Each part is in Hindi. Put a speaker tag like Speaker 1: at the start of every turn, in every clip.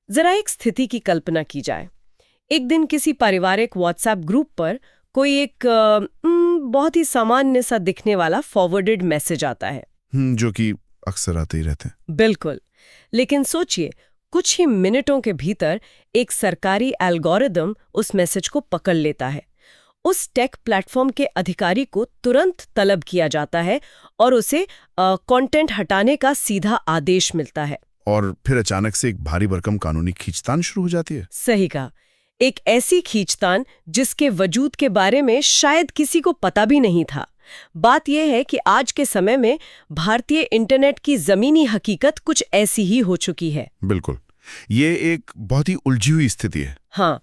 Speaker 1: जरा एक स्थिति की कल्पना की जाए। एक दिन किसी पारिवारिक व्हाट्सएप ग्रुप पर कोई एक बहुत ही सामान्य सा दिखने वाला फॉरवर्डेड मैसेज आता है।
Speaker 2: जो कि अक्सर आते ही रहते हैं।
Speaker 1: बिल्कुल। लेकिन सोचिए, कुछ ही मिनटों के भीतर एक सरकारी एल्गोरिदम उस मैसेज को पकड़ लेता है। उस टेक प्लेटफॉर्म के अधिकारी को तुरंत तलब किया जाता है और उसे कंटेंट हटाने का सीधा आदेश मिलता है।
Speaker 2: और फिर अचानक से एक भारी भरकम कानूनी खींचतान शुरू हो जाती है।
Speaker 1: सही कहा। एक ऐसी खींचतान जिसके वजूद के बारे में शायद किसी को पता भी नहीं था। बात यह है कि आज के समय में भारतीय इंटरनेट की जमीनी हकीकत कुछ ऐसी ही हो चुकी है।
Speaker 2: बिल्कुल, ये एक बहुत ही उलझी हुई स्थिति है।
Speaker 1: हाँ,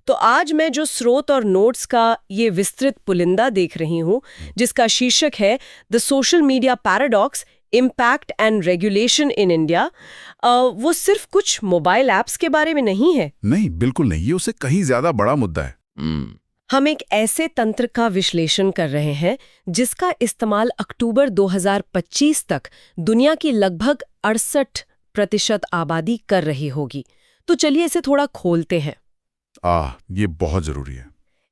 Speaker 1: तो आज मैं जो स्रोत और नोट्स का ये विस्तृत पुलिंदा देख रही हूँ, जिसका शीर्षक है the social media paradox, impact and regulation in India, वो सिर्फ कुछ मोबाइल ऐप्स के बारे में नहीं है।
Speaker 2: नहीं, बिल्कुल नहीं, ये उससे कहीं ज्यादा बड़ा मुद्दा है।
Speaker 1: हम एक ऐसे तंत्र का विश्लेषण कर रहे हैं जिसका इस्तेमाल अक्टूबर 2025 तक दुनिया की लगभग 68% आबादी कर रही होगी। तो चलिए इसे थोड़ा खोलते हैं।
Speaker 2: ये बहुत जरूरी है।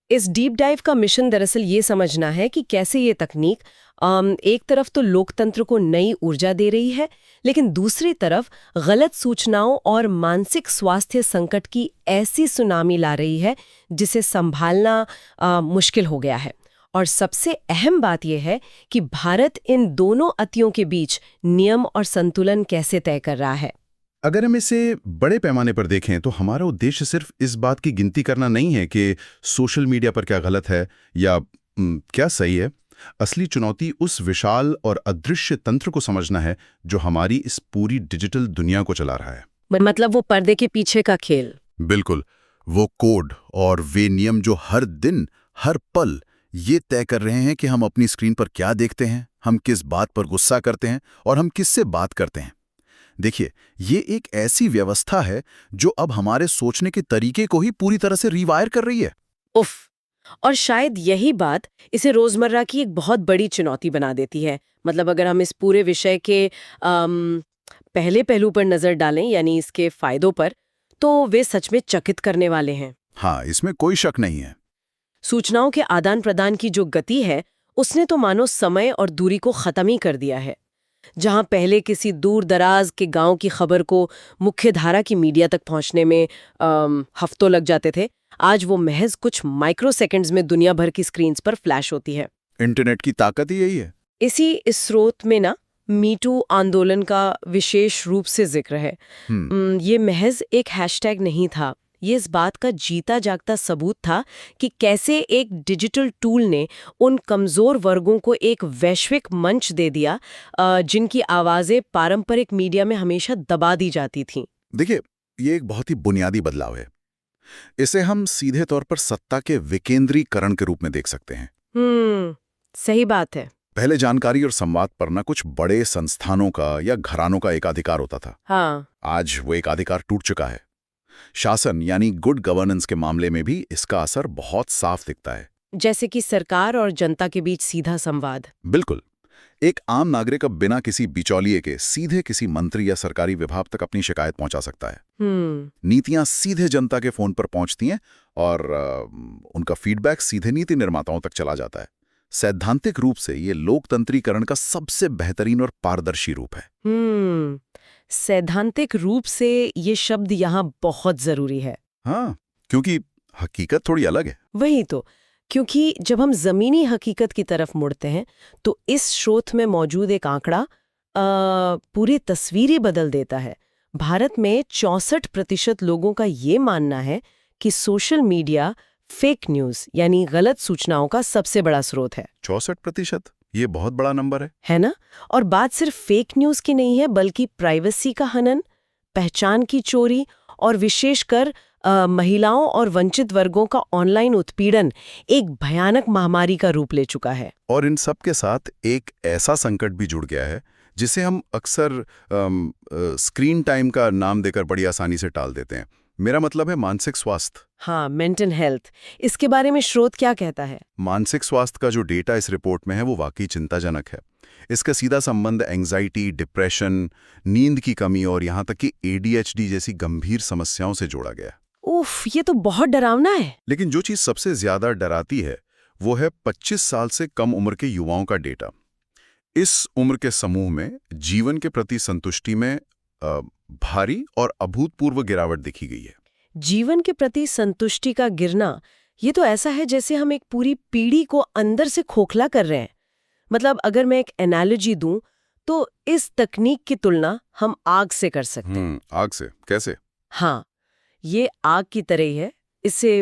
Speaker 1: इस डीप डाइव का मिशन दरअसल ये समझना है कि कैसे ये तकनीक एक तरफ तो लोकतंत्र को नई ऊर्जा दे रही है, लेकिन दूसरी तरफ गलत सूचनाओं और मानसिक स्वास्थ्य संकट की ऐसी सुनामी ला रही है जिसे संभालना मुश्किल हो गया है। और सबसे अहम बात यह है कि भारत इन दोनों अतियों के बीच नियम और संतुलन कैसे तय कर रहा है।
Speaker 2: अगर हम इसे बड़े पैमाने पर देखें तो हमारा उद्देश्य सिर्फ इस बात की गिनती करना नहीं है कि सोशल मीडिया पर क्या गलत है या क्या सही है। असली चुनौती उस विशाल और अदृश्य तंत्र को समझना है जो हमारी इस पूरी डिजिटल दुनिया को चला रहा है।
Speaker 1: मतलब वो पर्दे के पीछे का खेल।
Speaker 2: बिल्कुल, वो कोड और वे नियम जो हर दिन हर पल ये तय कर रहे हैं कि हम अपनी स्क्रीन पर क्या देखते हैं, हम किस बात पर गुस्सा करते हैं और हम किससे बात करते हैं। देखिए, ये एक ऐसी व्यवस्था है जो अब हमारे सोचने के तरीके को ही पूरी तरह से रिवायर कर रही है।
Speaker 1: उफ, और शायद यही बात इसे रोजमर्रा की एक बहुत बड़ी चुनौती बना देती है। मतलब अगर हम इस पूरे विषय के पहले पहलू पर नजर डालें, यानी इसके फायदों पर, तो वे सच में चकित करने वाले हैं।
Speaker 2: हाँ, इसमें कोई शक नहीं है।
Speaker 1: सूचनाओं के आदान प्रदान की जो गति है, उसने तो मानो समय और दूरी को खत्म ही कर दिया है। जहां पहले किसी दूर दराज के गांव की खबर को मुख्य धारा की मीडिया तक पहुंचने में हफ्तों लग जाते थे, आज वो महज कुछ माइक्रो सेकंड्स में दुनिया भर की स्क्रीन्स पर फ्लैश होती है।
Speaker 2: इंटरनेट की ताकत ही यही है।
Speaker 1: इस स्रोत में ना मीटू आंदोलन का विशेष रूप से जिक्र है। ये महज एक हैशटैग नहीं था, ये इस बात का जीता जागता सबूत था कि कैसे एक डिजिटल टूल ने उन कमजोर वर्गों को एक वैश्विक मंच दे दिया जिनकी आवाजें पारंपरिक मीडिया में हमेशा दबा दी जाती थीं।
Speaker 2: देखिए, ये एक बहुत ही बुनियादी बदलाव है। इसे हम सीधे तौर पर सत्ता के विकेंद्रीकरण के रूप में देख सकते हैं।
Speaker 1: सही बात है।
Speaker 2: पहले जानकारी और संवाद पर ना कुछ बड़े संस्थानों का या घरानों का एकाधिकार होता था।
Speaker 1: हाँ।
Speaker 2: आज वो एकाधिकार टूट चुका है। शासन यानी गुड गवर्नेंस के मामले में भी इसका असर बहुत साफ दिखता है।
Speaker 1: जैसे कि सरकार और जनता के बीच सीधा संवाद।
Speaker 2: बिल्कुल, एक आम नागरिक अब बिना किसी बिचौलिए के सीधे किसी मंत्री या सरकारी विभाग तक अपनी शिकायत पहुंचा सकता है। नीतियां सीधे जनता के फोन पर पहुंचती हैं और उनका फीडबैक सीधे नीति निर्माताओं तक चला जाता है। सैद्धांतिक रूप से ये लोकतंत्रीकरण का सबसे बेहतरीन और पारदर्शी रूप है।
Speaker 1: सैद्धांतिक रूप से ये शब्द यहाँ बहुत जरूरी है।
Speaker 2: हाँ, क्योंकि हकीकत थोड़ी अलग है।
Speaker 1: वही तो, क्योंकि जब हम जमीनी हकीकत की तरफ मुड़ते हैं तो इस स्रोत में मौजूद एक आंकड़ा पूरी तस्वीर ही बदल देता है। भारत में 64% लोगों का ये मानना है कि सोशल मीडिया फेक न्यूज यानी गलत सूचनाओं का सबसे बड़ा स्रोत है।
Speaker 2: 64%? ये बहुत बड़ा नंबर
Speaker 1: है ना? और बात सिर्फ फेक न्यूज की नहीं है, बल्कि प्राइवेसी का हनन, पहचान की चोरी और विशेषकर महिलाओं और वंचित वर्गों का ऑनलाइन उत्पीड़न एक भयानक महामारी का रूप ले चुका है।
Speaker 2: और इन सब के साथ एक ऐसा संकट भी जुड़ गया है जिसे हम अक्सर स्क्रीन टाइम का नाम देकर बड़ी आसानी से टाल देते हैं। मेरा मतलब है मानसिक स्वास्थ्य।
Speaker 1: हाँ, मेंटल हेल्थ। इसके बारे में स्रोत क्या कहता है?
Speaker 2: मानसिक स्वास्थ्य का जो डेटा इस रिपोर्ट में है वो वाकई चिंताजनक है। इसका सीधा संबंध एंजाइटी, डिप्रेशन, नींद की कमी और यहाँ तक कि ADHD जैसी गंभीर समस्याओं से जोड़ा गया।
Speaker 1: उफ, ये तो बहुत डरावना है।
Speaker 2: लेकिन जो चीज सबसे ज्यादा डराती है वो है 25 साल से कम उम्र के युवाओं का डेटा। इस उम्र के समूह में जीवन के प्रति संतुष्टि में भारी और अभूतपूर्व गिरावट देखी गई है।
Speaker 1: जीवन के प्रति संतुष्टि का गिरना, ये तो ऐसा है जैसे हम एक पूरी पीढ़ी को अंदर से खोखला कर रहे हैं। मतलब अगर मैं एक एनालॉजी दूं तो इस तकनीक की तुलना हम आग से कर सकते हैं।
Speaker 2: आग से कैसे?
Speaker 1: हाँ, ये आग की तरह ही है। इससे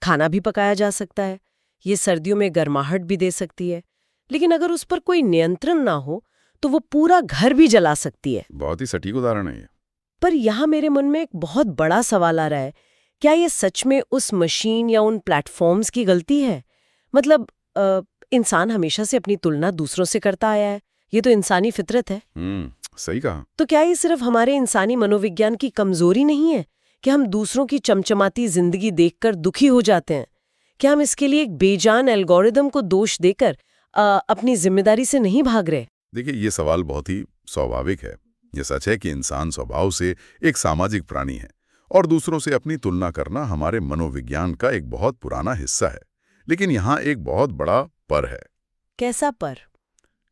Speaker 1: खाना भी पकाया जा सकता है, ये सर्दियों में गर्माहट भी दे सकती है, लेकिन अगर उस पर कोई नियंत्रण ना हो तो वो पूरा घर भी जला सकती है।
Speaker 2: बहुत ही सटीक उदाहरण है ये।
Speaker 1: पर यहाँ मेरे मन में एक बहुत बड़ा सवाल आ रहा है, क्या ये सच में उस मशीन या उन प्लेटफॉर्म्स की गलती है? मतलब इंसान हमेशा से अपनी तुलना दूसरों से करता आया है, ये तो इंसानी फितरत है।
Speaker 2: सही कहा।
Speaker 1: तो क्या ये सिर्फ हमारे इंसानी मनोविज्ञान की कमजोरी नहीं है कि हम दूसरों की चमचमाती जिंदगी देखकर दुखी हो जाते हैं? क्या हम इसके लिए एक बेजान एल्गोरिदम को दोष देकर अपनी जिम्मेदारी से नहीं भाग रहे?
Speaker 2: देखिए, ये सवाल बहुत ही स्वाभाविक है। ये सच है कि इंसान स्वभाव से एक सामाजिक प्राणी है और दूसरों से अपनी तुलना करना हमारे मनोविज्ञान का एक बहुत पुराना हिस्सा है। लेकिन यहाँ एक बहुत बड़ा पर है।
Speaker 1: कैसा पर?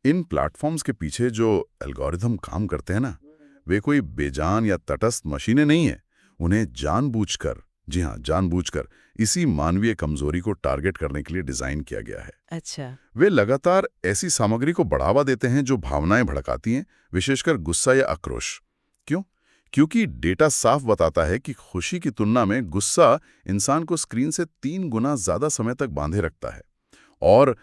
Speaker 2: इन प्लेटफॉर्म्स के पीछे जो एल्गोरिथम काम करते हैं ना, वे कोई बेजान या तटस्थ मशीनें नहीं है। उन्हें जानबूझकर, जी हाँ जानबूझकर, इसी मानवीय कमजोरी को टारगेट करने के लिए डिजाइन किया गया है।
Speaker 1: अच्छा।
Speaker 2: वे लगातार ऐसी सामग्री को बढ़ावा देते हैं जो भावनाएं भड़काती हैं, विशेषकर गुस्सा या आक्रोश। क्यों? क्योंकि डेटा साफ बताता है कि खुशी की तुलना में गुस्सा इंसान को स्क्रीन से 3 गुना ज्यादा समय तक बांधे रखता है, और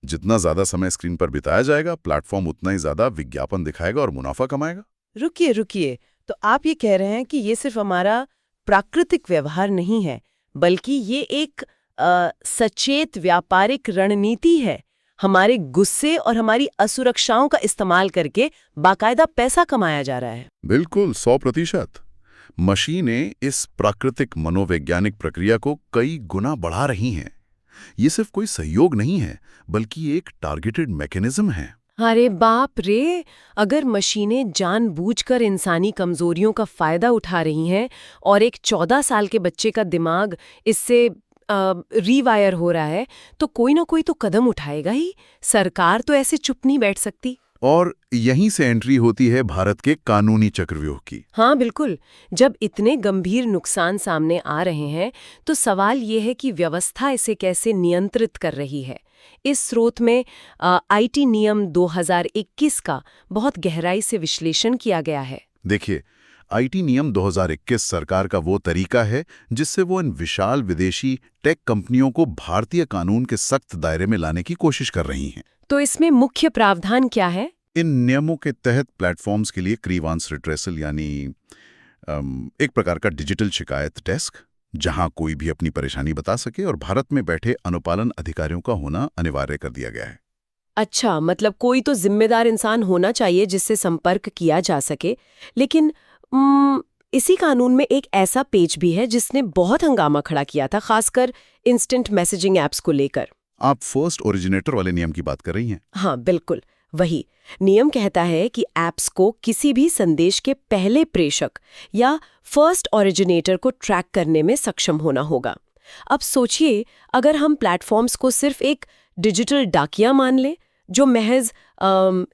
Speaker 2: जितना ज्यादा समय स्क्रीन पर बिताया जाएगा, प्लेटफॉर्म उतना ही ज्यादा विज्ञापन दिखाएगा और मुनाफा कमाएगा।
Speaker 1: रुकिए, तो आप ये कह रहे हैं कि ये सिर्फ हमारा प्राकृतिक व्यवहार नहीं है, बल्कि ये एक सचेत व्यापारिक रणनीति है। हमारे गुस्से और हमारी असुरक्षाओं का इस्तेमाल करके बाकायदा पैसा कमाया जा रहा है।
Speaker 2: बिल्कुल, 100%। मशीनें इस प्राकृतिक मनोवैज्ञानिक प्रक्रिया को कई गुना बढ़ा रही हैं। ये सिर्फ कोई सहयोग नहीं है, बल्कि एक टारगेटेड मैकेनिज्म है।
Speaker 1: अरे बाप रे! अगर मशीनें जानबूझकर इंसानी कमजोरियों का फायदा उठा रही हैं और एक 14 साल के बच्चे का दिमाग इससे रीवायर हो रहा है, तो कोई ना कोई तो कदम उठाएगा ही। सरकार तो ऐसे चुप नहीं बैठ सकती।
Speaker 2: और यहीं से एंट्री होती है भारत के कानूनी चक्रव्यूह की।
Speaker 1: हाँ बिल्कुल। जब इतने गंभीर नुकसान सामने आ रहे हैं तो सवाल ये है कि व्यवस्था इसे कैसे नियंत्रित कर रही है। इस स्रोत में आईटी नियम 2021 का बहुत गहराई से विश्लेषण किया गया है।
Speaker 2: देखिए, आईटी नियम 2021 सरकार का वो तरीका है जिससे वो इन विशाल विदेशी टेक कंपनियों को भारतीय कानून के सख्त दायरे में लाने की कोशिश कर रही हैं।
Speaker 1: तो इसमें मुख्य प्रावधान क्या है?
Speaker 2: इन नियमों के तहत प्लेटफॉर्म्स के लिए ग्रीवांस रिट्रेसल, यानी एक प्रकार का डिजिटल शिकायत डेस्क, जहां कोई भी अपनी परेशानी बता सके, और भारत में बैठे अनुपालन अधिकारियों का होना अनिवार्य कर दिया गया है।
Speaker 1: अच्छा, मतलब कोई तो जिम्मेदार इंसान होना चाहिए जिससे संपर्क किया जा सके। लेकिन इसी कानून में एक ऐसा पेज भी है जिसने बहुत हंगामा खड़ा किया था, खासकर इंस्टेंट मैसेजिंग ऐप्स को लेकर।
Speaker 2: आप फर्स्ट ओरिजिनेटर वाले नियम की बात कर रही हैं?
Speaker 1: हाँ बिल्कुल, वही नियम कहता है कि ऐप्स को किसी भी संदेश के पहले प्रेषक या फर्स्ट ओरिजिनेटर को ट्रैक करने में सक्षम होना होगा। अब सोचिए, अगर हम प्लेटफॉर्म्स को सिर्फ एक डिजिटल डाकिया मान लें जो महज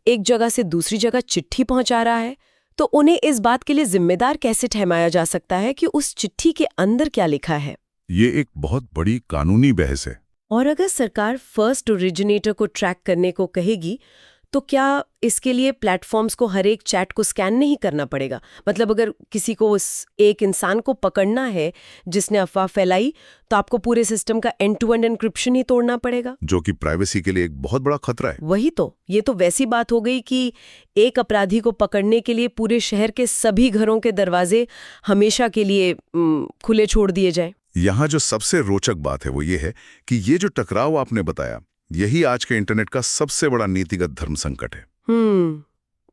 Speaker 1: एक जगह से दूसरी जगह चिट्ठी पहुंचा रहा है, तो उन्हें इस बात के लिए जिम्मेदार कैसे ठहराया जा सकता है कि उस चिट्ठी के अंदर क्या लिखा है?
Speaker 2: ये एक बहुत बड़ी कानूनी बहस है।
Speaker 1: और अगर सरकार फर्स्ट ओरिजिनेटर को ट्रैक करने को कहेगी, तो क्या इसके लिए प्लेटफॉर्म्स को हर एक चैट को स्कैन नहीं करना पड़ेगा? मतलब अगर किसी को उस एक इंसान को पकड़ना है जिसने अफवाह फैलाई, तो आपको पूरे सिस्टम का एंड टू एंड एन्क्रिप्शन ही तोड़ना पड़ेगा,
Speaker 2: जो कि प्राइवेसी के लिए एक बहुत बड़ा खतरा है।
Speaker 1: वही तो, ये तो वैसी बात हो गई कि एक अपराधी को पकड़ने के लिए पूरे शहर के सभी घरों के दरवाजे हमेशा के लिए खुले छोड़ दिए जाएं।
Speaker 2: यहाँ जो सबसे रोचक बात है वो ये है कि ये जो टकराव आपने बताया, यही आज के इंटरनेट का सबसे बड़ा नीतिगत धर्म संकट है।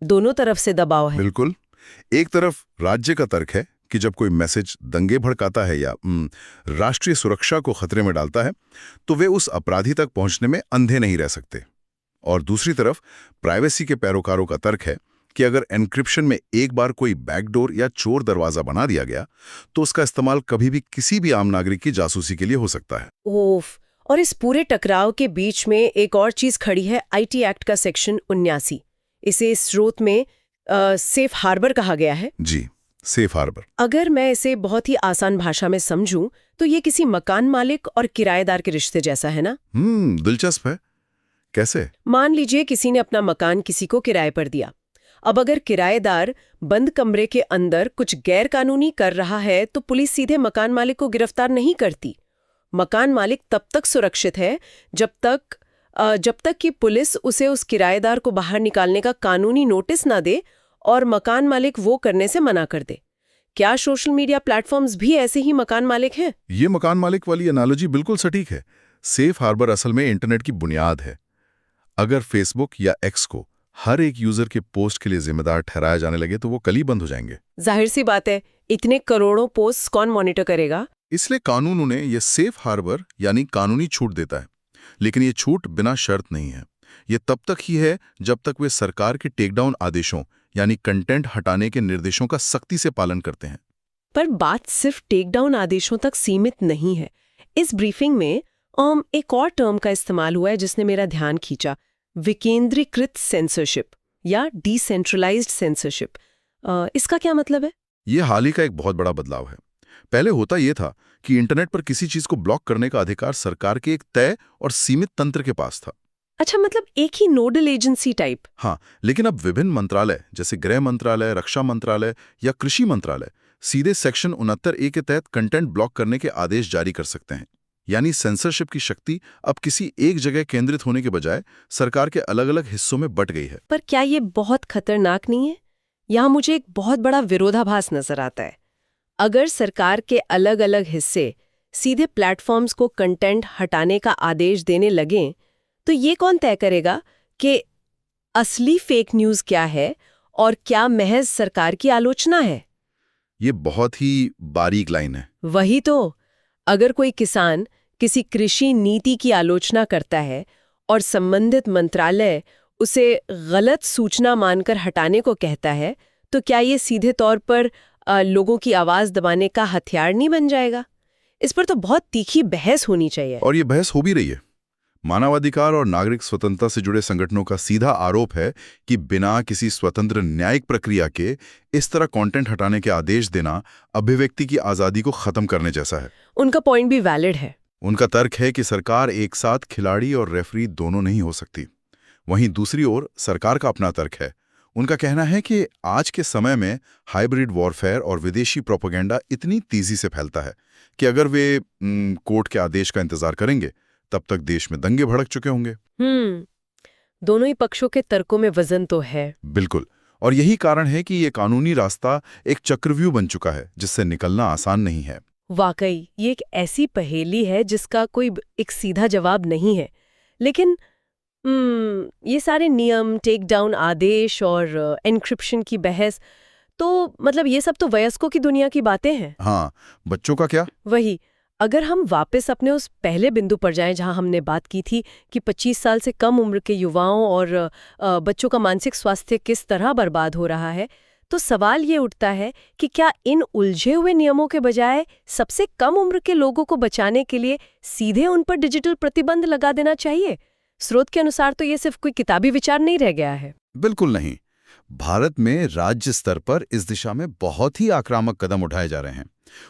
Speaker 1: दोनों तरफ से दबाव है।
Speaker 2: बिल्कुल। एक तरफ राज्य का तर्क है कि जब कोई मैसेज दंगे भड़काता है या राष्ट्रीय सुरक्षा को खतरे में डालता है, तो वे उस अपराधी तक पहुंचने में अंधे नहीं रह सकते। और दूसरी तरफ प्राइवेसी के पैरोकारों का तर्क है कि अगर एन्क्रिप्शन में एक बार कोई बैकडोर या चोर दरवाजा बना दिया गया तो उसका इस्तेमाल कभी भी किसी भी आम नागरिक की जासूसी के लिए हो सकता है।
Speaker 1: ओफ। और इस पूरे टकराव के बीच में एक और चीज खड़ी है, आईटी एक्ट का सेक्शन 79। इसे स्रोत में सेफ हार्बर कहा गया है।
Speaker 2: जी, सेफ हार्बर।
Speaker 1: अगर मैं इसे बहुत ही आसान भाषा में समझूं तो ये किसी मकान मालिक और किराएदार के रिश्ते जैसा है ना?
Speaker 2: दिलचस्प है। कैसे?
Speaker 1: मान लीजिए किसी ने अपना मकान किसी को किराए पर दिया। अब अगर किराएदार बंद कमरे के अंदर कुछ गैर कानूनी कर रहा है तो पुलिस सीधे मकान मालिक को गिरफ्तार नहीं करती। मकान मालिक तब तक सुरक्षित है जब तक कि पुलिस उसे उस किराएदार को बाहर निकालने का कानूनी नोटिस ना दे और मकान मालिक वो करने से मना कर दे। क्या सोशल मीडिया प्लेटफॉर्म्स भी ऐसे ही मकान मालिक हैं?
Speaker 2: ये मकान मालिक वाली एनालॉजी बिल्कुल सटीक है। सेफ हार्बर असल में इंटरनेट की बुनियाद है। अगर फेसबुक या एक्स को हर एक यूजर के पोस्ट के लिए जिम्मेदार ठहराया जाने लगे तो वो कल ही बंद हो जाएंगे।
Speaker 1: जाहिर सी बात है, इतने करोड़ों पोस्ट कौन मॉनिटर करेगा?
Speaker 2: इसलिए कानून उन्हें ये सेफ हार्बर यानी कानूनी छूट देता है। लेकिन ये छूट बिना शर्त नहीं है। ये तब तक ही है जब तक वे सरकार के टेकडाउन आदेशों यानी कंटेंट हटाने के निर्देशों का सख्ती से पालन करते हैं।
Speaker 1: पर बात सिर्फ टेकडाउन आदेशों तक सीमित नहीं है। इस ब्रीफिंग में एक और टर्म का इस्तेमाल हुआ है जिसने मेरा ध्यान खींचा, विकेंद्रीकृत सेंसरशिप या डिसेंट्रलाइज्ड सेंसरशिप। इसका क्या मतलब है?
Speaker 2: ये हाल ही का एक बहुत बड़ा बदलाव है। पहले होता यह था कि इंटरनेट पर किसी चीज को ब्लॉक करने का अधिकार सरकार के एक तय और सीमित तंत्र के पास था।
Speaker 1: अच्छा, मतलब एक ही नोडल एजेंसी टाइप?
Speaker 2: हाँ, लेकिन अब विभिन्न मंत्रालय जैसे गृह मंत्रालय, रक्षा मंत्रालय या कृषि मंत्रालय सीधे सेक्शन 69A के तहत कंटेंट ब्लॉक करने के आदेश जारी कर सकते हैं। यानी सेंसरशिप की शक्ति अब किसी एक जगह केंद्रित होने के बजाय सरकार के अलग अलग हिस्सों में बट गई है।
Speaker 1: पर क्या ये बहुत खतरनाक नहीं है? यहाँ मुझे एक बहुत बड़ा विरोधाभास नजर आता है। अगर सरकार के अलग अलग हिस्से सीधे प्लेटफॉर्म्स को कंटेंट हटाने का आदेश देने लगें तो ये कौन तय करेगा कि असली फेक न्यूज़ क्या है और क्या महज सरकार की आलोचना है?
Speaker 2: ये बहुत ही बारीक लाइन है।
Speaker 1: वही तो। अगर कोई किसान किसी कृषि नीति की आलोचना करता है और संबंधित मंत्रालय उसे गलत सूचना मानकर हटाने को कहता है तो क्या ये सीधे तौर पर लोगों की आवाज दबाने का हथियार नहीं बन जाएगा? इस पर तो बहुत तीखी बहस होनी चाहिए।
Speaker 2: और ये बहस हो भी रही है। मानवाधिकार और नागरिक स्वतंत्रता से जुड़े संगठनों का सीधा आरोप है कि बिना किसी स्वतंत्र न्यायिक प्रक्रिया के इस तरह कंटेंट हटाने के आदेश देना अभिव्यक्ति की आजादी को खत्म करने जैसा है।
Speaker 1: उनका पॉइंट भी वैलिड है। उनका
Speaker 2: तर्क है कि सरकार एक साथ खिलाड़ी और रेफरी दोनों नहीं हो सकती। वहीं दूसरी ओर सरकार का अपना तर्क है। उनका कहना है कि आज के समय में हाइब्रिड वॉरफेयर और विदेशी प्रोपेगेंडा इतनी तेजी से फैलता है कि अगर वे कोर्ट के आदेश का इंतजार करेंगे तब तक देश में दंगे भड़क चुके होंगे।
Speaker 1: दोनों ही पक्षों के तर्कों में वजन तो है।
Speaker 2: बिल्कुल। और यही कारण है कि ये कानूनी रास्ता एक चक्रव्यूह बन चुका है जिससे निकलना आसान नहीं है।
Speaker 1: वाकई ये एक ऐसी पहेली है जिसका कोई एक सीधा जवाब नहीं है। लेकिन ये सारे नियम, टेक डाउन आदेश और एन्क्रिप्शन की बहस, तो मतलब ये सब तो वयस्कों की दुनिया की बातें हैं।
Speaker 2: हाँ, बच्चों का क्या?
Speaker 1: वही, अगर हम वापस अपने उस पहले बिंदु पर जाएं जहां हमने बात की थी कि 25 साल से कम उम्र के युवाओं और बच्चों का मानसिक स्वास्थ्य किस तरह बर्बाद हो रहा है, तो सवाल ये उठता है कि क्या इन उलझे हुए नियमों के बजाय सबसे कम उम्र के लोगों को बचाने के लिए सीधे उन पर डिजिटल प्रतिबंध लगा देना चाहिए? स्रोत के अनुसार तो ये सिर्फ कोई किताबी विचार नहीं रह गया है।
Speaker 2: बिल्कुल नहीं। भारत में राज्य स्तर पर इस दिशा में बहुत ही आक्रामक कदम उठाए जा रहे हैं।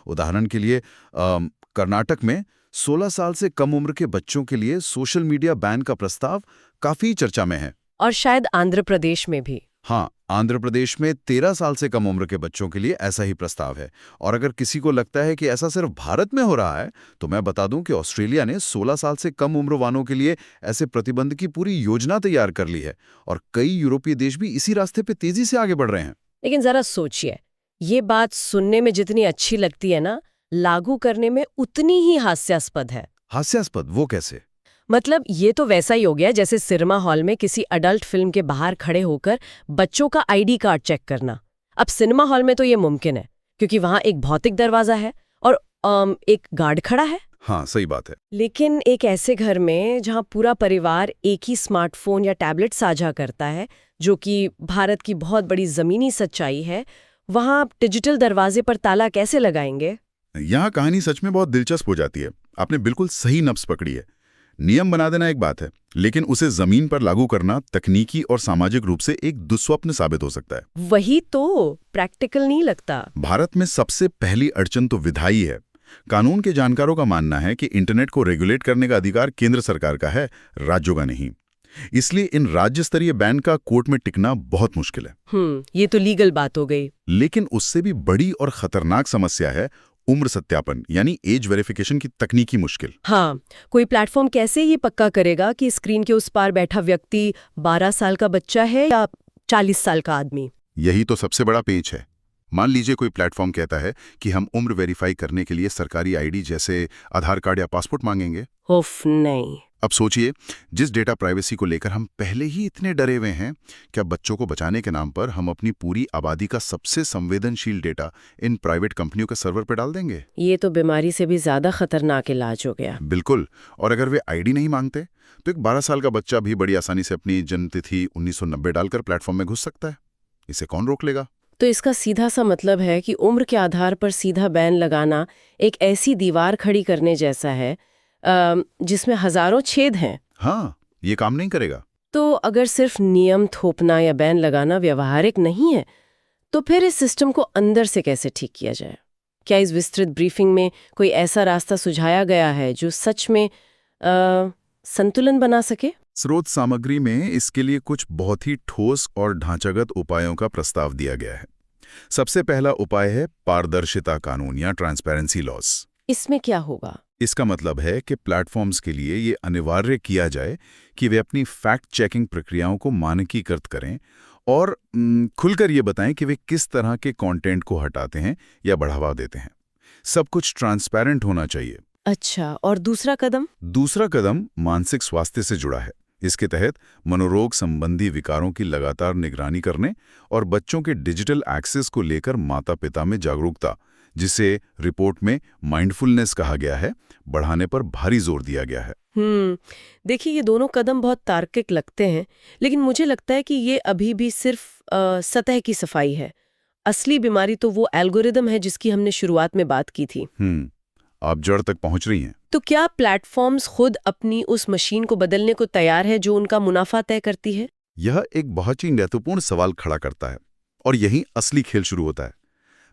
Speaker 2: उदाहरण के लिए कर्नाटक में 16 साल से कम उम्र के बच्चों के लिए सोशल मीडिया बैन का प्रस्ताव काफी चर्चा में है।
Speaker 1: और शायद आंध्र प्रदेश में भी।
Speaker 2: हाँ, आंध्र प्रदेश में 13 साल से कम उम्र के बच्चों के लिए ऐसा ही प्रस्ताव है। और अगर किसी को लगता है कि ऐसा सिर्फ भारत में हो रहा है तो मैं बता दूं कि ऑस्ट्रेलिया ने 16 साल से कम उम्र वालों के लिए ऐसे प्रतिबंध की पूरी योजना तैयार कर ली है और कई यूरोपीय देश भी इसी रास्ते पे तेजी से आगे बढ़ रहे हैं।
Speaker 1: लेकिन जरा सोचिए, ये बात सुनने में जितनी अच्छी लगती है ना, लागू करने में उतनी ही हास्यास्पद है।
Speaker 2: हास्यास्पद? वो कैसे?
Speaker 1: मतलब ये तो वैसा ही हो गया जैसे सिनेमा हॉल में किसी अडल्ट फिल्म के बाहर खड़े होकर बच्चों का आईडी कार्ड चेक करना। अब सिनेमा हॉल में तो ये मुमकिन है क्योंकि वहां एक भौतिक दरवाजा है और एक गार्ड खड़ा है।
Speaker 2: हाँ, सही बात है।
Speaker 1: लेकिन एक ऐसे घर में जहां पूरा परिवार एक ही स्मार्टफोन या टैबलेट साझा करता है, जो कि भारत की बहुत बड़ी जमीनी सच्चाई है, वहां आप डिजिटल दरवाजे पर ताला कैसे लगाएंगे?
Speaker 2: यहाँ कहानी सच में बहुत दिलचस्प हो जाती है। आपने बिल्कुल सही नब्ज पकड़ी है। नियम बना देना एक बात है, लेकिन उसे जमीन पर लागू करना तकनीकी और सामाजिक रूप से एक दुस्वप्न साबित हो सकता है।
Speaker 1: वही तो, प्रैक्टिकल नहीं लगता।
Speaker 2: भारत में सबसे पहली अड़चन तो विधायी है। कानून के जानकारों का मानना है कि इंटरनेट को रेगुलेट करने का अधिकार केंद्र सरकार का है, राज्यों का नहीं। इसलिए इन राज्य स्तरीय बैन का कोर्ट में टिकना बहुत मुश्किल है।
Speaker 1: ये तो लीगल बात हो गई।
Speaker 2: लेकिन उससे भी बड़ी और खतरनाक समस्या है उम्र सत्यापन, यानी एज वेरिफिकेशन की तकनीकी मुश्किल।
Speaker 1: हाँ, कोई प्लेटफॉर्म कैसे ये पक्का करेगा कि स्क्रीन के उस पार बैठा व्यक्ति 12 साल का बच्चा है या 40 साल का आदमी?
Speaker 2: यही तो सबसे बड़ा पेच है। मान लीजिए कोई प्लेटफॉर्म कहता है कि हम उम्र वेरीफाई करने के लिए सरकारी आईडी जैसे आधार कार्ड या पासपोर्ट मांगेंगे।
Speaker 1: उफ, नहीं।
Speaker 2: अब सोचिए, जिस डेटा प्राइवेसी को लेकर हम पहले ही इतने डरे हुए हैं, क्या बच्चों को बचाने के नाम पर हम अपनी पूरी आबादी का सबसे संवेदनशील डेटा इन प्राइवेट कंपनियों के सर्वर पर डाल देंगे?
Speaker 1: ये तो बीमारी से भी ज्यादा खतरनाक इलाज हो गया।
Speaker 2: बिल्कुल। और अगर वे आईडी नहीं मांगते तो एक 12 साल का बच्चा भी बड़ी आसानी से अपनी जन्मतिथि 1990 डालकर प्लेटफॉर्म में घुस सकता है। इसे कौन रोक लेगा?
Speaker 1: तो इसका सीधा सा मतलब है कि उम्र के आधार पर सीधा बैन लगाना एक ऐसी दीवार खड़ी करने जैसा है जिसमें हजारों छेद हैं।
Speaker 2: हाँ, ये काम नहीं करेगा।
Speaker 1: तो अगर सिर्फ नियम थोपना या बैन लगाना व्यवहारिक नहीं है, तो फिर इस सिस्टम को अंदर से कैसे ठीक किया जाए? क्या इस विस्तृत ब्रीफिंग में कोई ऐसा रास्ता सुझाया गया है जो सच में संतुलन बना सके?
Speaker 2: स्रोत सामग्री में इसके लिए कुछ बहुत ही ठोस और ढांचागत उपायों का प्रस्ताव दिया गया है। सबसे पहला उपाय है पारदर्शिता कानून या ट्रांसपेरेंसी लॉज।
Speaker 1: इसमें क्या होगा?
Speaker 2: इसका मतलब है कि प्लेटफॉर्म्स के लिए ये अनिवार्य किया जाए कि वे अपनी फैक्ट चेकिंग प्रक्रियाओं को मानकीकृत करें और खुलकर ये बताएं कि वे किस तरह के कंटेंट को हटाते हैं या बढ़ावा देते हैं। सब कुछ ट्रांसपेरेंट होना चाहिए।
Speaker 1: अच्छा, और दूसरा कदम?
Speaker 2: दूसरा कदम मानसिक स्वास्थ्य से जुड़ा है। इसके तहत मनोरोग संबंधी विकारों की लगातार निगरानी करने और बच्चों के डिजिटल एक्सेस को लेकर माता-पिता में जागरूकता, जिसे रिपोर्ट में माइंडफुलनेस कहा गया है, बढ़ाने पर भारी जोर दिया गया है।
Speaker 1: देखिए, ये दोनों कदम बहुत तार्किक लगते हैं, लेकिन मुझे लगता है कि ये अभी भी सिर्फ सतह की सफाई है। असली बीमारी तो वो एल्गोरिदम है जिसकी हमने शुरुआत में बात की थी।
Speaker 2: आप जड़ तक पहुंच रही हैं।
Speaker 1: तो क्या प्लेटफॉर्म्स खुद अपनी उस मशीन को बदलने को तैयार है जो उनका मुनाफा तय करती है?
Speaker 2: यह एक बहुत ही महत्वपूर्ण सवाल खड़ा करता है और यही असली खेल शुरू होता है।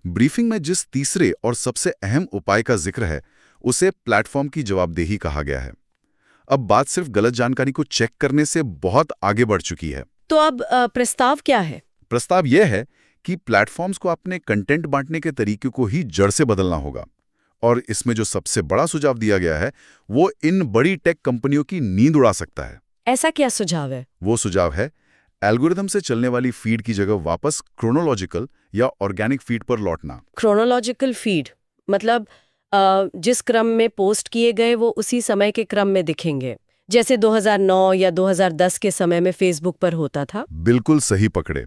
Speaker 2: ब्रीफिंग में जिस तीसरे और सबसे अहम उपाय का जिक्र है, उसे प्लेटफॉर्म की जवाबदेही कहा गया है। अब बात सिर्फ गलत जानकारी को चेक करने से बहुत आगे बढ़ चुकी है।
Speaker 1: तो अब प्रस्ताव क्या है?
Speaker 2: प्रस्ताव यह है कि प्लेटफॉर्म्स को अपने कंटेंट बांटने के तरीके को ही जड़ से बदलना होगा। और इसमें जो सबसे बड़ा सुझाव दिया गया है, वो इन बड़ी टेक कंपनियों की नींद उड़ा सकता है।
Speaker 1: ऐसा क्या सुझाव है?
Speaker 2: वो सुझाव है एल्गोरिथम से चलने वाली फीड की जगह वापस क्रोनोलॉजिकल या ऑर्गेनिक फीड पर लौटना।
Speaker 1: क्रोनोलॉजिकल फीड मतलब जिस क्रम में पोस्ट किए गए वो उसी समय के क्रम में दिखेंगे, जैसे 2009 या 2010 के समय में फेसबुक पर होता था।
Speaker 2: बिल्कुल सही पकड़े।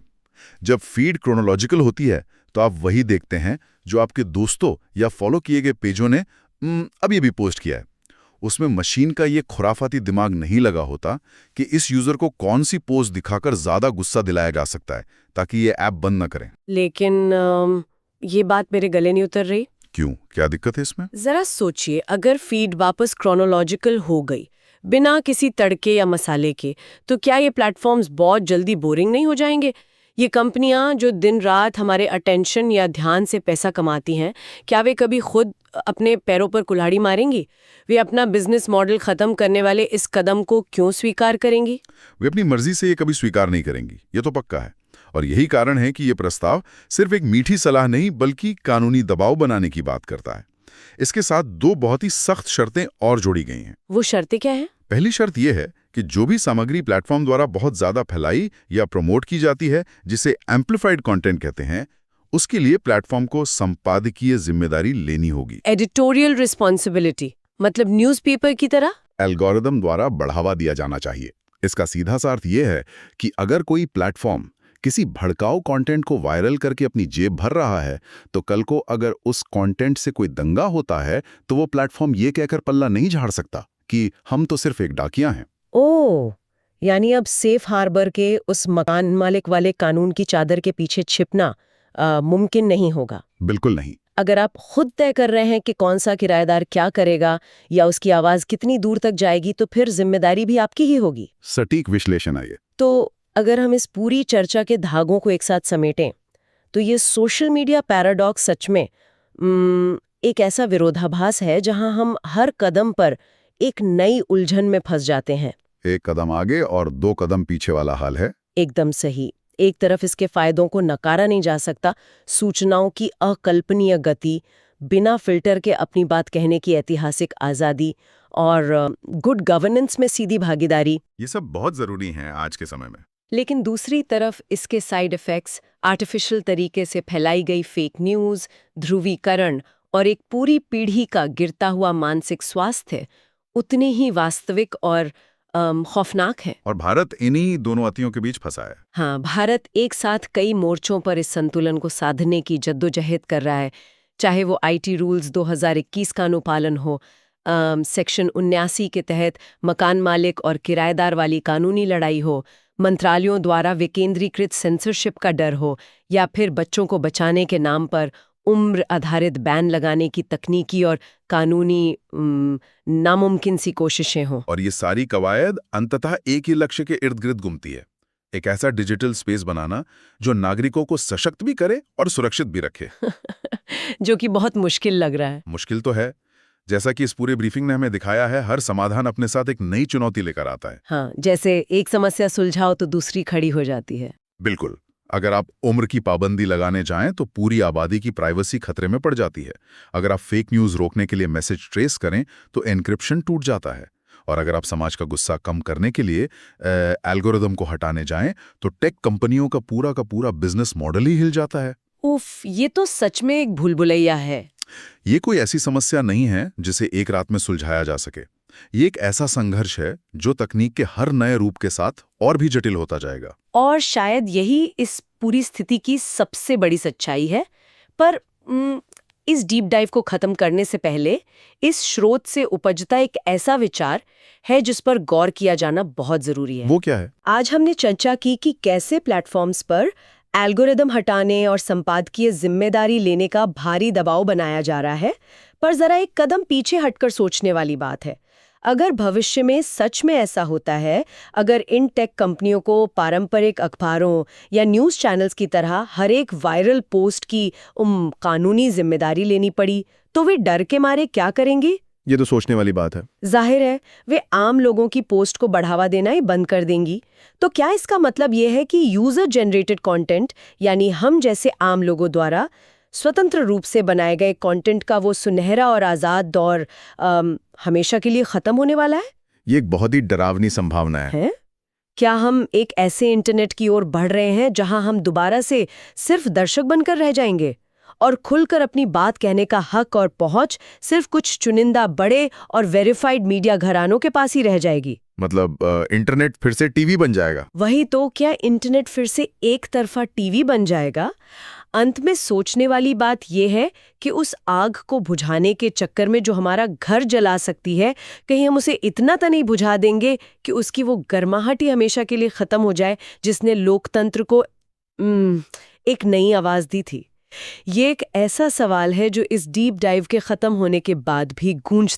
Speaker 2: जब फीड क्रोनोलॉजिकल होती है तो आप वही देखते हैं जो आपके दोस्तों या फॉलो किए गए पेजों ने अभी भी पोस्ट किया है। उसमें मशीन का ये खुराफाती दिमाग नहीं लगा होता कि इस यूजर को कौन सी पोस्ट दिखाकर ज्यादा गुस्सा दिलाया जा सकता है ताकि ये ऐप बंद न करें।
Speaker 1: लेकिन ये बात मेरे गले नहीं उतर रही।
Speaker 2: क्यों? क्या दिक्कत है इसमें?
Speaker 1: जरा सोचिए, अगर फीड वापस क्रोनोलॉजिकल हो गई बिना किसी तड़के या मसाले के, तो क्या ये प्लेटफॉर्म्स बहुत जल्दी बोरिंग नहीं हो जाएंगे? ये कंपनियां जो दिन रात हमारे अटेंशन या ध्यान से पैसा कमाती हैं, क्या वे कभी खुद अपने पैरों पर कुल्हाड़ी मारेंगी? वे अपना बिजनेस मॉडल खत्म करने वाले इस कदम को क्यों स्वीकार करेंगी?
Speaker 2: वे अपनी मर्जी से ये कभी स्वीकार नहीं करेंगी, ये तो पक्का है। और यही कारण है कि ये प्रस्ताव सिर्फ एक मीठी सलाह नहीं बल्कि कानूनी दबाव बनाने की बात करता है। इसके साथ दो बहुत ही सख्त शर्तें और जोड़ी गई हैं।
Speaker 1: वो शर्तें क्या हैं?
Speaker 2: पहली शर्त यह है कि जो भी सामग्री प्लेटफॉर्म द्वारा बहुत ज्यादा फैलाई या प्रमोट की जाती है, जिसे एम्प्लीफाइड कंटेंट कहते हैं, उसके लिए प्लेटफॉर्म को संपादकीय जिम्मेदारी लेनी होगी।
Speaker 1: एडिटोरियल रिस्पॉन्सिबिलिटी मतलब न्यूज़पेपर की तरह?
Speaker 2: एल्गोरिदम द्वारा बढ़ावा दिया जाना चाहिए। इसका सीधा सा अर्थ यह है कि अगर कोई प्लेटफॉर्म किसी भड़काऊ कंटेंट को वायरल करके अपनी जेब भर रहा है, तो कल को अगर उस कंटेंट से कोई दंगा होता है तो वो प्लेटफॉर्म ये कहकर पल्ला नहीं झाड़ सकता कि हम तो सिर्फ एक डाकिया हैं।
Speaker 1: ओह, यानी अब सेफ हार्बर के उस मकान मालिक वाले कानून की चादर के पीछे छिपना मुमकिन नहीं होगा।
Speaker 2: बिल्कुल नहीं।
Speaker 1: अगर आप खुद तय कर रहे हैं कि कौन सा किराएदार क्या करेगा या उसकी आवाज कितनी दूर तक जाएगी, तो फिर जिम्मेदारी भी आपकी ही होगी।
Speaker 2: सटीक विश्लेषण है ये।
Speaker 1: तो अगर हम इस पूरी चर्चा के धागों को एक साथ समेटें, तो ये सोशल मीडिया पैराडॉक्स सच में एक ऐसा विरोधाभास है जहां हम हर कदम पर एक नई उलझन में फंस जाते हैं।
Speaker 2: एक कदम आगे और 2 कदम पीछे वाला हाल है।
Speaker 1: एकदम सही। एक तरफ इसके फायदों को नकारा नहीं जा सकता, सूचनाओं की अकल्पनीय गति, बिना फिल्टर के अपनी बात कहने की ऐतिहासिक आज़ादी और गुड गवर्नेंस में सीधी भागीदारी,
Speaker 2: ये सब बहुत जरूरी हैं आज के समय में।
Speaker 1: लेकिन दूसरी तरफ इसके साइड इफ़ेक्ट्स, आर्टिफिशियल तरीके से फैलाई गई फेक न्यूज़, ध्रुवीकरण और एक पूरी पीढ़ी का गिरता हुआ मानसिक स्वास्थ्य उतने ही वास्तविक और खौफनाक है।
Speaker 2: और भारत इन्हीं दोनों अतियों के बीच फंसा है।
Speaker 1: हाँ, भारत एक साथ कई मोर्चों पर इस संतुलन को साधने की जद्दोजहद कर रहा है, चाहे वो आईटी रूल्स 2021 का अनुपालन हो, सेक्शन 79 के तहत मकान मालिक और किराएदार वाली कानूनी लड़ाई हो, मंत्रालयों द्वारा विकेंद्रीकृत सेंसरशिप का डर हो, या फिर बच्चों को बचाने के नाम पर उम्र आधारित बैन लगाने की तकनीकी और कानूनी नामुमकिन सी कोशिशें हों।
Speaker 2: और ये सारी कवायद अंततः एक ही लक्ष्य के इर्द गिर्द घूमती है, एक ऐसा डिजिटल स्पेस बनाना जो नागरिकों को सशक्त भी करे और सुरक्षित भी रखे।
Speaker 1: जो कि बहुत मुश्किल लग रहा है।
Speaker 2: मुश्किल तो है। जैसा कि इस पूरे ब्रीफिंग ने हमें दिखाया है, हर समाधान अपने साथ एक नई चुनौती लेकर आता है।
Speaker 1: हाँ, जैसे एक समस्या सुलझाओ तो दूसरी खड़ी हो जाती है।
Speaker 2: बिल्कुल। अगर आप उम्र की पाबंदी लगाने जाएं तो पूरी आबादी की प्राइवेसी खतरे में पड़ जाती है। अगर आप फेक न्यूज़ रोकने के लिए मैसेज ट्रेस करें तो एन्क्रिप्शन टूट जाता है। और अगर आप समाज का गुस्सा कम करने के लिए एल्गोरिदम को हटाने जाएं तो टेक कंपनियों का पूरा बिजनेस मॉडल ही हिल जाता है।
Speaker 1: उफ, ये तो सच में एक भूलभुलैया है।
Speaker 2: ये कोई ऐसी समस्या नहीं है जिसे एक रात में सुलझाया जा सके। ये एक ऐसा संघर्ष है जो तकनीक के हर नए रूप के साथ और भी जटिल होता जाएगा।
Speaker 1: और शायद यही इस पूरी स्थिति की सबसे बड़ी सच्चाई है। पर इस डीप डाइव को खत्म करने से पहले इस स्रोत से उपजता एक ऐसा विचार है जिस पर गौर किया जाना बहुत जरूरी है।
Speaker 2: वो क्या है?
Speaker 1: आज हमने चर्चा की कि कैसे प्लेटफॉर्म्स पर एल्गोरिदम हटाने और संपादकीय जिम्मेदारी लेने का भारी दबाव बनाया जा रहा है, पर जरा एक कदम पीछे हटकर सोचने वाली बात है। अगर भविष्य में सच में ऐसा होता है, अगर इन टेक कंपनियों को पारंपरिक अखबारों या न्यूज़ चैनल्स की तरह हर एक वायरल पोस्ट की कानूनी जिम्मेदारी लेनी पड़ी, तो वे डर के मारे क्या करेंगे?
Speaker 2: ये तो सोचने वाली बात है।
Speaker 1: जाहिर है वे आम लोगों की पोस्ट को बढ़ावा देना ही बंद कर देंगी। तो क्या इसका मतलब ये है कि यूजर जनरेटेड कंटेंट, यानी हम जैसे आम लोगों द्वारा स्वतंत्र रूप से बनाए गए कंटेंट का वो सुनहरा और आज़ाद दौर हमेशा के लिए खत्म होने वाला है?
Speaker 2: ये एक बहुत ही डरावनी संभावना है।
Speaker 1: क्या हम एक ऐसे इंटरनेट की ओर बढ़ रहे हैं जहां हम दोबारा से सिर्फ दर्शक बनकर रह जाएंगे और खुलकर अपनी बात कहने का हक और पहुंच सिर्फ कुछ चुनिंदा बड़े और वेरीफाइड मीडिया घरानों के पास ही रह जाएगी?
Speaker 2: मतलब इंटरनेट फिर से टीवी बन जाएगा?
Speaker 1: वही तो, क्या इंटरनेट फिर से एक तरफा टीवी बन जाएगा? अंत में सोचने वाली बात यह है कि उस आग को बुझाने के चक्कर में जो हमारा घर जला सकती है, कहीं हम उसे इतना तो नहीं बुझा देंगे कि उसकी वो गर्माहट ही हमेशा के लिए खत्म हो जाए जिसने लोकतंत्र को एक नई आवाज दी थी। ये एक ऐसा सवाल है जो इस डीप डाइव के खत्म होने के बाद भी गूंज